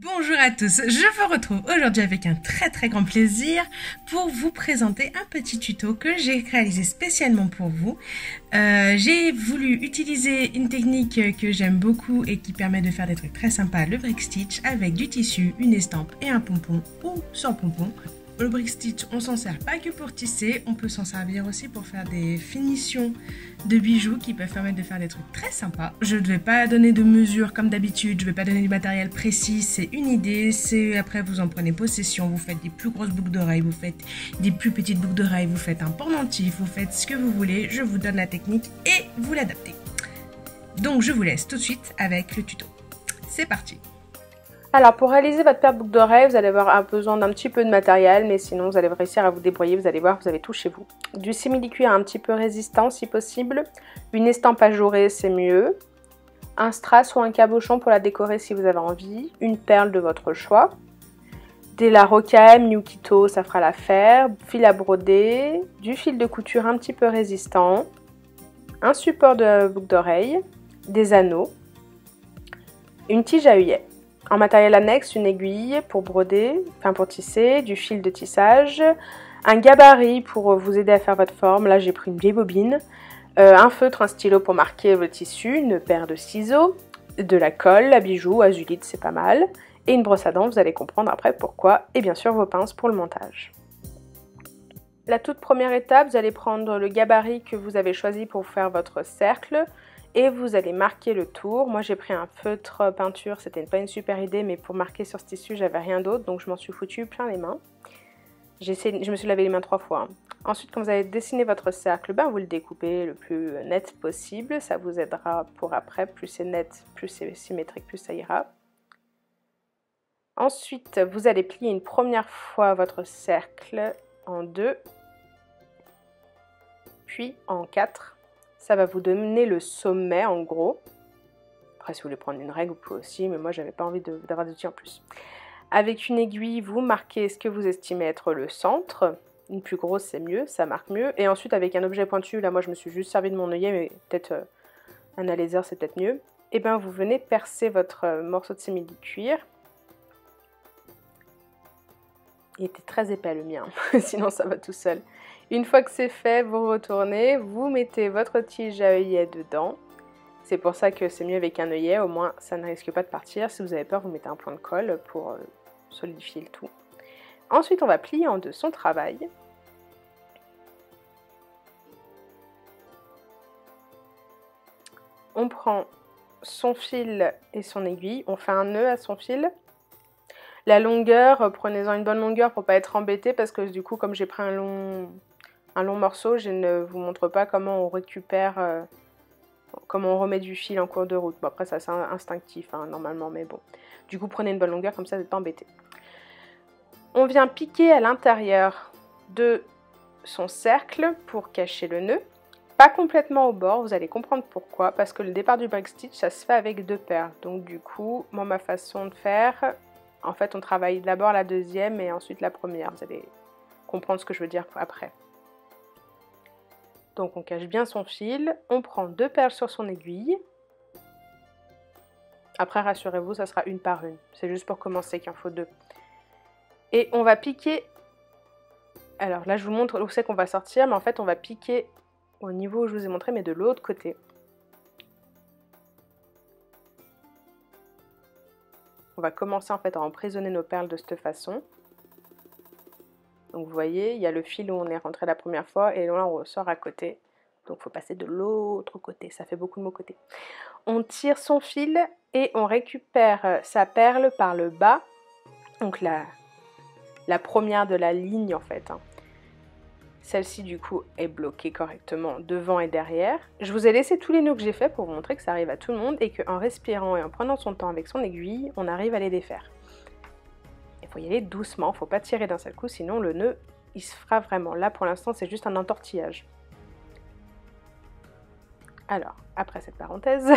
Bonjour à tous, je vous retrouve aujourd'hui avec un très grand plaisir pour vous présenter un petit tuto que j'ai réalisé spécialement pour vous. J'ai voulu utiliser une technique que j'aime beaucoup et qui permet de faire des trucs très sympas, le brick stitch avec du tissu, une estampe et un pompon ou sans pompon. Le brick stitch, on s'en sert pas que pour tisser, on peut s'en servir aussi pour faire des finitions de bijoux qui peuvent permettre de faire des trucs très sympas. Je ne vais pas donner de mesures comme d'habitude, je ne vais pas donner du matériel précis, c'est une idée, c'est après vous en prenez possession, vous faites des plus grosses boucles d'oreilles, vous faites des plus petites boucles d'oreilles, vous faites un pendentif, vous faites ce que vous voulez, je vous donne la technique et vous l'adaptez. Donc je vous laisse tout de suite avec le tuto. C'est parti! Alors pour réaliser votre paire de boucles d'oreilles, vous allez avoir besoin d'un petit peu de matériel, mais sinon vous allez réussir à vous débrouiller, vous allez voir, vous avez tout chez vous. Du simili-cuir un petit peu résistant si possible, une estampe ajourée c'est mieux, un strass ou un cabochon pour la décorer si vous avez envie, une perle de votre choix, des la Rocaille, New Kito, ça fera l'affaire, fil à broder, du fil de couture un petit peu résistant, un support de boucle d'oreille, des anneaux, une tige à œillet. En matériel annexe, une aiguille pour broder, enfin pour tisser, du fil de tissage, un gabarit pour vous aider à faire votre forme, là j'ai pris une vieille bobine, un feutre, un stylo pour marquer le tissu, une paire de ciseaux, de la colle à bijoux, azulite c'est pas mal, et une brosse à dents, vous allez comprendre après pourquoi, et bien sûr vos pinces pour le montage. La toute première étape, vous allez prendre le gabarit que vous avez choisi pour faire votre cercle, et vous allez marquer le tour. Moi j'ai pris un feutre peinture, c'était pas une super idée, mais pour marquer sur ce tissu j'avais rien d'autre, donc je m'en suis foutu plein les mains. Je me suis lavé les mains 3 fois. Ensuite, quand vous avez dessiné votre cercle, vous le découpez le plus net possible, ça vous aidera pour après, plus c'est net, plus c'est symétrique, plus ça ira. Ensuite, vous allez plier une première fois votre cercle en 2, puis en 4. Ça va vous donner le sommet en gros. Après si vous voulez prendre une règle, vous pouvez aussi, mais moi j'avais pas envie d'avoir d'outils en plus. Avec une aiguille, vous marquez ce que vous estimez être le centre. Une plus grosse c'est mieux, ça marque mieux. Et ensuite avec un objet pointu, là moi je me suis juste servi de mon œillet, mais peut-être un à laser c'est peut-être mieux. Et bien vous venez percer votre morceau de simili-cuir. Il était très épais le mien, sinon ça va tout seul. Une fois que c'est fait, vous retournez, vous mettez votre tige à œillet dedans. C'est pour ça que c'est mieux avec un œillet, au moins ça ne risque pas de partir. Si vous avez peur, vous mettez un point de colle pour solidifier le tout. Ensuite, on va plier en deux son travail. On prend son fil et son aiguille, on fait un nœud à son fil. La longueur, prenez-en une bonne longueur pour ne pas être embêté, parce que du coup, comme j'ai pris un long morceau, je ne vous montre pas comment on récupère, comment on remet du fil en cours de route. Bon, après, ça c'est instinctif hein, normalement, mais bon. Du coup, prenez une bonne longueur, comme ça, vous n'êtes pas embêté. On vient piquer à l'intérieur de son cercle pour cacher le nœud. Pas complètement au bord, vous allez comprendre pourquoi, parce que le départ du brick stitch, ça se fait avec 2 perles. Donc du coup, moi, ma façon de faire, en fait, on travaille d'abord la deuxième et ensuite la première. Vous allez comprendre ce que je veux dire après. Donc on cache bien son fil, on prend 2 perles sur son aiguille. Après, rassurez-vous, ça sera une par une. C'est juste pour commencer qu'il en faut 2. Et on va piquer. Alors là, je vous montre où c'est qu'on va sortir, mais en fait, on va piquer au niveau où je vous ai montré, mais de l'autre côté. On va commencer en fait à emprisonner nos perles de cette façon. Donc vous voyez, il y a le fil où on est rentré la première fois et là on ressort à côté. Donc il faut passer de l'autre côté, ça fait beaucoup de mots côté. On tire son fil et on récupère sa perle par le bas. Donc la première de la ligne en fait. Celle-ci du coup est bloquée correctement devant et derrière. Je vous ai laissé tous les nœuds que j'ai fait pour vous montrer que ça arrive à tout le monde et qu'en respirant et en prenant son temps avec son aiguille, on arrive à les défaire. Il faut y aller doucement, il ne faut pas tirer d'un seul coup, sinon le nœud il se fera vraiment. Là pour l'instant c'est juste un entortillage. Alors, après cette parenthèse,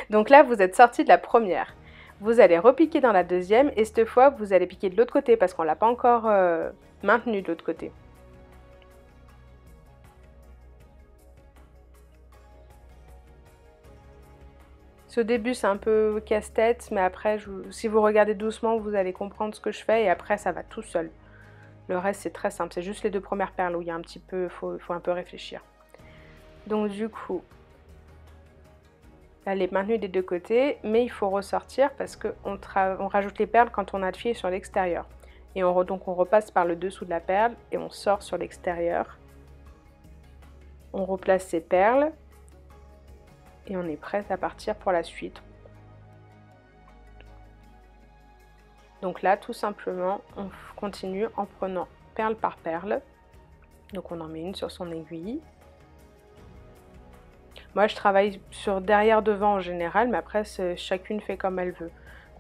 donc là vous êtes sorti de la première. Vous allez repiquer dans la deuxième et cette fois vous allez piquer de l'autre côté parce qu'on ne l'a pas encore maintenu de l'autre côté. Au début, c'est un peu casse-tête, mais après, si vous regardez doucement, vous allez comprendre ce que je fais et après, ça va tout seul. Le reste, c'est très simple. C'est juste les 2 premières perles où il y a un petit peu, faut un peu réfléchir. Donc du coup, elle est maintenue des 2 côtés, mais il faut ressortir parce qu'on rajoute les perles quand on a le fil sur l'extérieur. Et donc on repasse par le dessous de la perle et on sort sur l'extérieur. On replace ces perles et on est prête à partir pour la suite. Donc là, tout simplement, on continue en prenant perle par perle. Donc on en met une sur son aiguille. Moi, je travaille sur derrière-devant en général, mais après, chacune fait comme elle veut.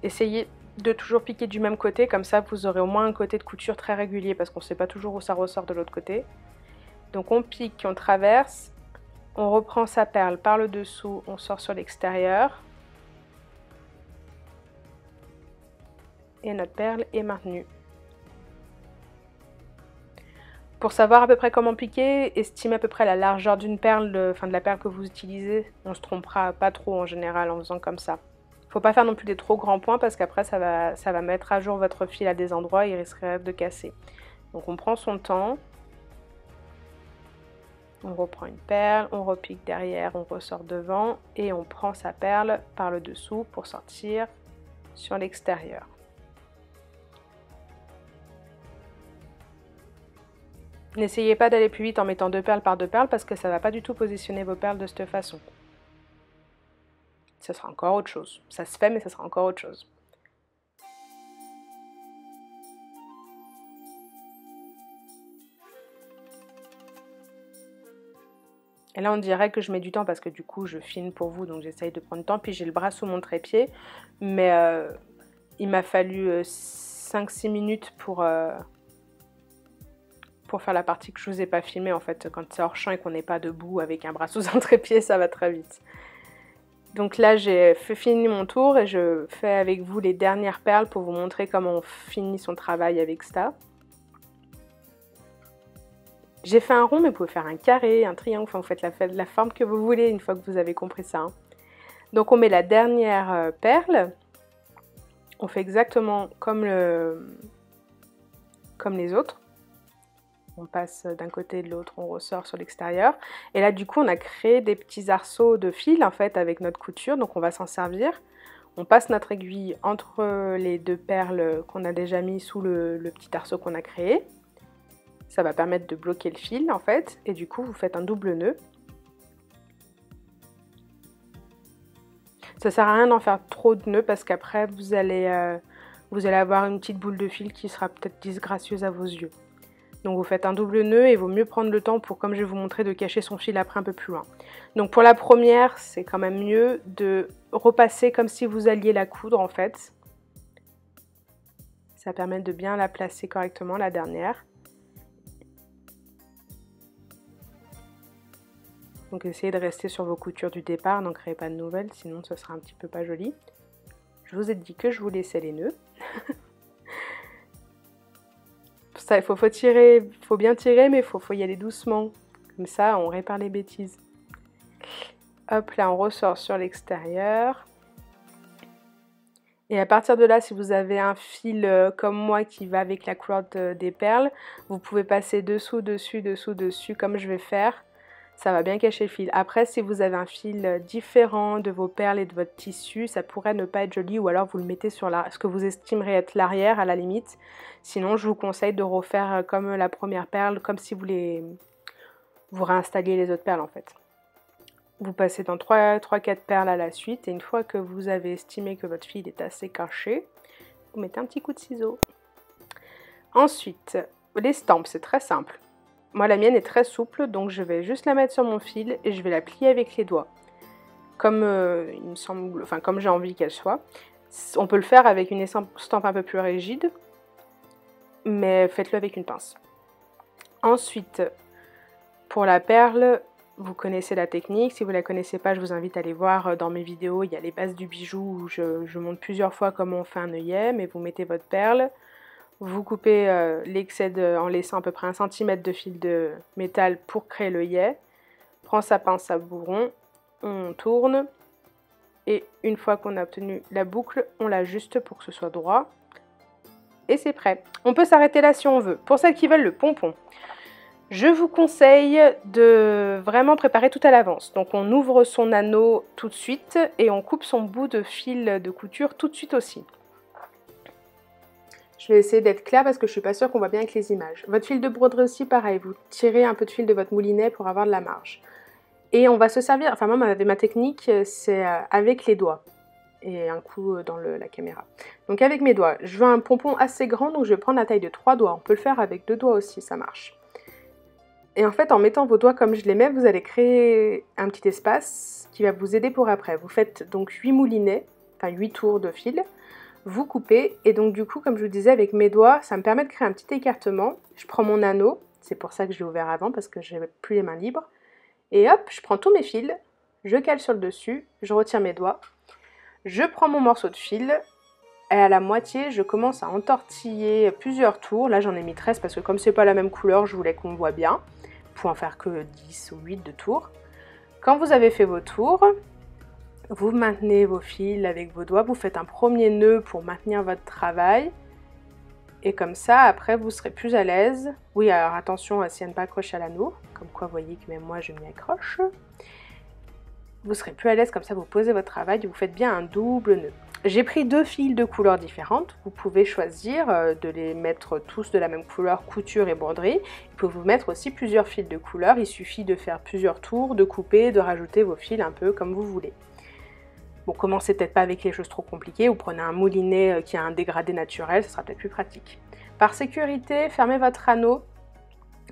Essayez de toujours piquer du même côté, comme ça, vous aurez au moins un côté de couture très régulier, parce qu'on ne sait pas toujours où ça ressort de l'autre côté. Donc on pique, on traverse, on reprend sa perle par le dessous, on sort sur l'extérieur. Et notre perle est maintenue. Pour savoir à peu près comment piquer, estimez à peu près la largeur d'une perle, de la perle que vous utilisez. On se trompera pas trop en général en faisant comme ça. Faut pas faire non plus des trop grands points parce qu'après ça va mettre à jour votre fil à des endroits et il risquerait de casser. Donc on prend son temps. On reprend une perle, on repique derrière, on ressort devant et on prend sa perle par le dessous pour sortir sur l'extérieur. N'essayez pas d'aller plus vite en mettant 2 perles par 2 perles parce que ça ne va pas du tout positionner vos perles de cette façon. Ça sera encore autre chose. Ça se fait mais ça sera encore autre chose. Et là on dirait que je mets du temps parce que du coup je filme pour vous donc j'essaye de prendre du temps. Puis j'ai le bras sous mon trépied mais il m'a fallu 5-6 minutes pour faire la partie que je vous ai pas filmée en fait. Quand c'est hors champ et qu'on n'est pas debout avec un bras sous un trépied, ça va très vite. Donc là j'ai fini mon tour et je fais avec vous les dernières perles pour vous montrer comment on finit son travail avec ça. J'ai fait un rond mais vous pouvez faire un carré, un triangle, enfin vous faites la forme que vous voulez une fois que vous avez compris ça. Hein. Donc on met la dernière perle, on fait exactement comme les autres. On passe d'un côté et de l'autre, on ressort sur l'extérieur. Et là, du coup, on a créé des petits arceaux de fil, en fait, avec notre couture. Donc, on va s'en servir. On passe notre aiguille entre les 2 perles qu'on a déjà mis sous le petit arceau qu'on a créé. Ça va permettre de bloquer le fil, en fait. Et du coup, vous faites un double nœud. Ça sert à rien d'en faire trop de nœuds parce qu'après, vous allez avoir une petite boule de fil qui sera peut-être disgracieuse à vos yeux. Donc vous faites un double nœud et il vaut mieux prendre le temps pour, comme je vais vous montrer, de cacher son fil après un peu plus loin. Donc pour la première, c'est quand même mieux de repasser comme si vous alliez la coudre en fait. Ça permet de bien la placer correctement, la dernière. Donc essayez de rester sur vos coutures du départ, n'en créez pas de nouvelles, sinon ce sera un petit peu pas joli. Je vous ai dit que je vous laissais les nœuds. Ça, il faut tirer, faut bien tirer, mais il faut y aller doucement. Comme ça, on répare les bêtises. Hop, là, on ressort sur l'extérieur. Et à partir de là, si vous avez un fil comme moi qui va avec la couleur des perles, vous pouvez passer dessous, dessus, dessous, dessus, comme je vais faire. Ça va bien cacher le fil. Après, si vous avez un fil différent de vos perles et de votre tissu, ça pourrait ne pas être joli ou alors vous le mettez sur ce que vous estimerez être l'arrière à la limite. Sinon, je vous conseille de refaire comme la première perle, comme si vous réinstalliez les autres perles en fait. Vous passez dans 3-4 perles à la suite et une fois que vous avez estimé que votre fil est assez caché, vous mettez un petit coup de ciseau. Ensuite, l'estampe, c'est très simple. Moi, la mienne est très souple, donc je vais juste la mettre sur mon fil et je vais la plier avec les doigts. Comme il me semble, enfin comme j'ai envie qu'elle soit. On peut le faire avec une estampe un peu plus rigide, mais faites-le avec une pince. Ensuite, pour la perle, vous connaissez la technique. Si vous ne la connaissez pas, je vous invite à aller voir dans mes vidéos. Il y a les bases du bijou où je montre plusieurs fois comment on fait un œillet, mais vous mettez votre perle. Vous coupez l'excès en laissant à peu près 1 cm de fil de métal pour créer l'œillet. Prends sa pince à bourron, on tourne Et une fois qu'on a obtenu la boucle, on l'ajuste pour que ce soit droit. Et c'est prêt. On peut s'arrêter là si on veut. Pour celles qui veulent le pompon, je vous conseille de vraiment préparer tout à l'avance. Donc on ouvre son anneau tout de suite et on coupe son bout de fil de couture tout de suite aussi. Je vais essayer d'être claire parce que je suis pas sûre qu'on voit bien avec les images. Votre fil de broderie aussi, pareil. Vous tirez un peu de fil de votre moulinet pour avoir de la marge. Et on va se servir, enfin moi ma technique c'est avec les doigts. Et un coup dans la caméra. Donc avec mes doigts, je veux un pompon assez grand, donc je vais prendre la taille de 3 doigts. On peut le faire avec 2 doigts aussi, ça marche. Et en fait, en mettant vos doigts comme je les mets, vous allez créer un petit espace qui va vous aider pour après. Vous faites donc 8 moulinets, enfin 8 tours de fil, vous coupez, et donc du coup, comme je vous disais, avec mes doigts, ça me permet de créer un petit écartement. Je prends mon anneau, c'est pour ça que je l'ai ouvert avant, parce que je n'avais plus les mains libres. Et hop, je prends tous mes fils, je cale sur le dessus, je retire mes doigts. Je prends mon morceau de fil et à la moitié, je commence à entortiller plusieurs tours. Là, j'en ai mis 13 parce que comme c'est pas la même couleur, je voulais qu'on voit bien. Vous pouvez en faire que 10 ou 8 de tours. Quand vous avez fait vos tours, vous maintenez vos fils avec vos doigts. Vous faites un premier nœud pour maintenir votre travail. Et comme ça, après, vous serez plus à l'aise. Oui, alors attention à ne pas accrocher à l'anneau. Comme quoi, vous voyez que même moi, je m'y accroche. Vous serez plus à l'aise, comme ça vous posez votre travail et vous faites bien un double nœud. J'ai pris 2 fils de couleurs différentes. Vous pouvez choisir de les mettre tous de la même couleur, couture et broderie. Vous pouvez vous mettre aussi plusieurs fils de couleurs. Il suffit de faire plusieurs tours, de couper, de rajouter vos fils un peu comme vous voulez. Bon, commencez peut-être pas avec les choses trop compliquées. Vous prenez un moulinet qui a un dégradé naturel, ce sera peut-être plus pratique. Par sécurité, fermez votre anneau.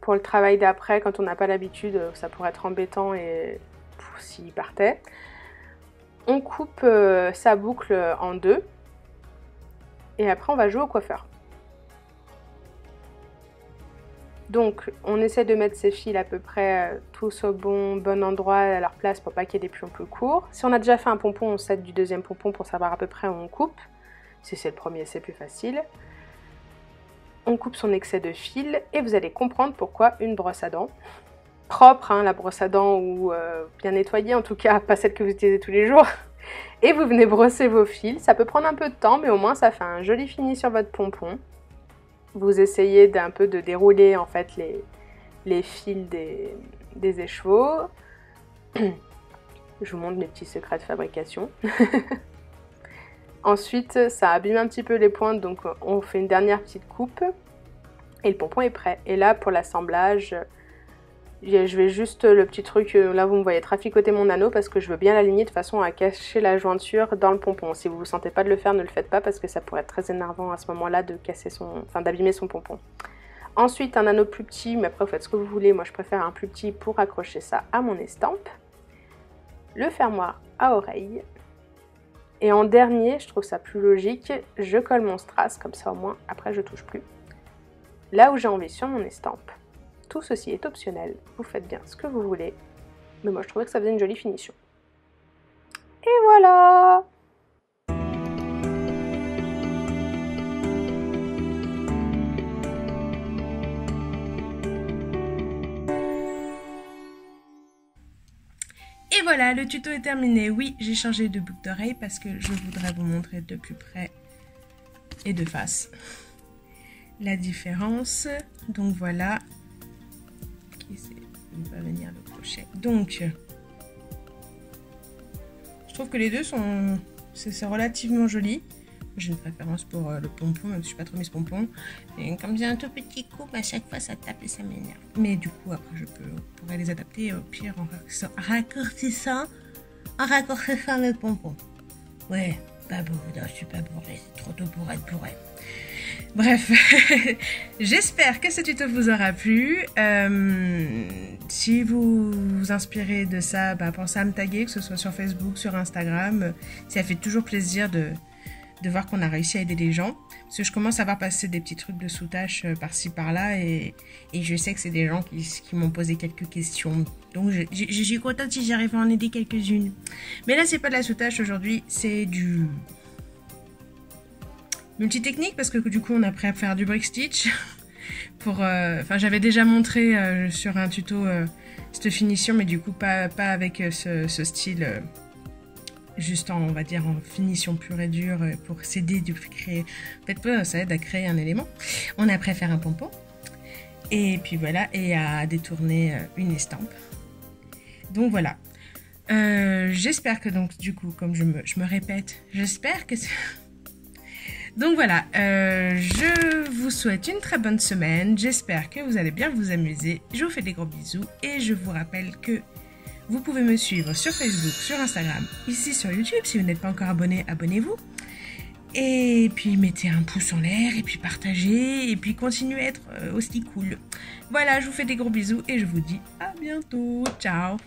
Pour le travail d'après, quand on n'a pas l'habitude, ça pourrait être embêtant et s'il partait. On coupe sa boucle en 2 et après on va jouer au coiffeur. Donc on essaie de mettre ses fils à peu près tous au bon endroit à leur place pour pas qu'il y ait des plis plus courts. Si on a déjà fait un pompon, on s'aide du deuxième pompon pour savoir à peu près où on coupe. Si c'est le premier, c'est plus facile. On coupe son excès de fil et vous allez comprendre pourquoi une brosse à dents propre, hein, la brosse à dents ou bien nettoyée, en tout cas pas celle que vous utilisez tous les jours. Et vous venez brosser vos fils. Ça peut prendre un peu de temps, mais au moins ça fait un joli fini sur votre pompon. Vous essayez d'un peu de dérouler en fait les fils des écheveaux. Je vous montre mes petits secrets de fabrication. Ensuite, ça abîme un petit peu les pointes, donc on fait une dernière petite coupe. Et le pompon est prêt. Et là, pour l'assemblage, je vais juste le petit truc, là vous me voyez traficoter mon anneau parce que je veux bien l'aligner de façon à cacher la jointure dans le pompon. Si vous ne sentez pas de le faire, ne le faites pas parce que ça pourrait être très énervant à ce moment-là de casser d'abîmer son pompon. Ensuite, un anneau plus petit, mais après vous faites ce que vous voulez. Moi je préfère un plus petit pour accrocher ça à mon estampe. Le fermoir à oreille. Et en dernier, je trouve ça plus logique, je colle mon strass, comme ça au moins après je touche plus. Là où j'ai envie sur mon estampe. Tout ceci est optionnel, vous faites bien ce que vous voulez, mais moi je trouvais que ça faisait une jolie finition. Et voilà! Et voilà, le tuto est terminé. Oui, j'ai changé de boucle d'oreille parce que je voudrais vous montrer de plus près et de face la différence. Donc voilà. Il va venir le crochet. Donc, je trouve que les deux sont... C'est relativement joli. J'ai une préférence pour le pompon, même si je suis pas trop mise pompon. Et comme j'ai un tout petit coup, à chaque fois ça tape et ça m'énerve. Mais du coup, après, je pourrais les adapter au pire en raccourcissant le pompon. Ouais, pas beau, non, je suis pas bourrée, c'est trop tôt pour être bourrée. Bref, j'espère que ce tuto vous aura plu. Si vous vous inspirez de ça, pensez à me taguer, que ce soit sur Facebook, sur Instagram. Ça fait toujours plaisir de voir qu'on a réussi à aider les gens. Parce que je commence à voir passer des petits trucs de sous-tâches par-ci par-là. Et je sais que c'est des gens qui m'ont posé quelques questions. Donc je suis contente si j'arrive à en aider quelques-unes. Mais là, c'est pas de la sous-tâche aujourd'hui, c'est du... multi-technique, parce que du coup on a appris à faire du brick stitch. J'avais déjà montré sur un tuto cette finition, mais du coup pas avec ce style juste en, on va dire, en finition pure et dure pour s'aider de créer. En fait, ça aide à créer un élément. On a après faire un pompon. Et puis voilà, et à détourner une estampe. Donc voilà. J'espère que donc du coup, comme je me répète, j'espère que... Donc voilà, je vous souhaite une très bonne semaine. J'espère que vous allez bien vous amuser. Je vous fais des gros bisous et je vous rappelle que vous pouvez me suivre sur Facebook, sur Instagram, ici sur YouTube. Si vous n'êtes pas encore abonné, abonnez-vous. Et puis mettez un pouce en l'air et puis partagez et puis continuez à être aussi cool. Voilà, je vous fais des gros bisous et je vous dis à bientôt. Ciao!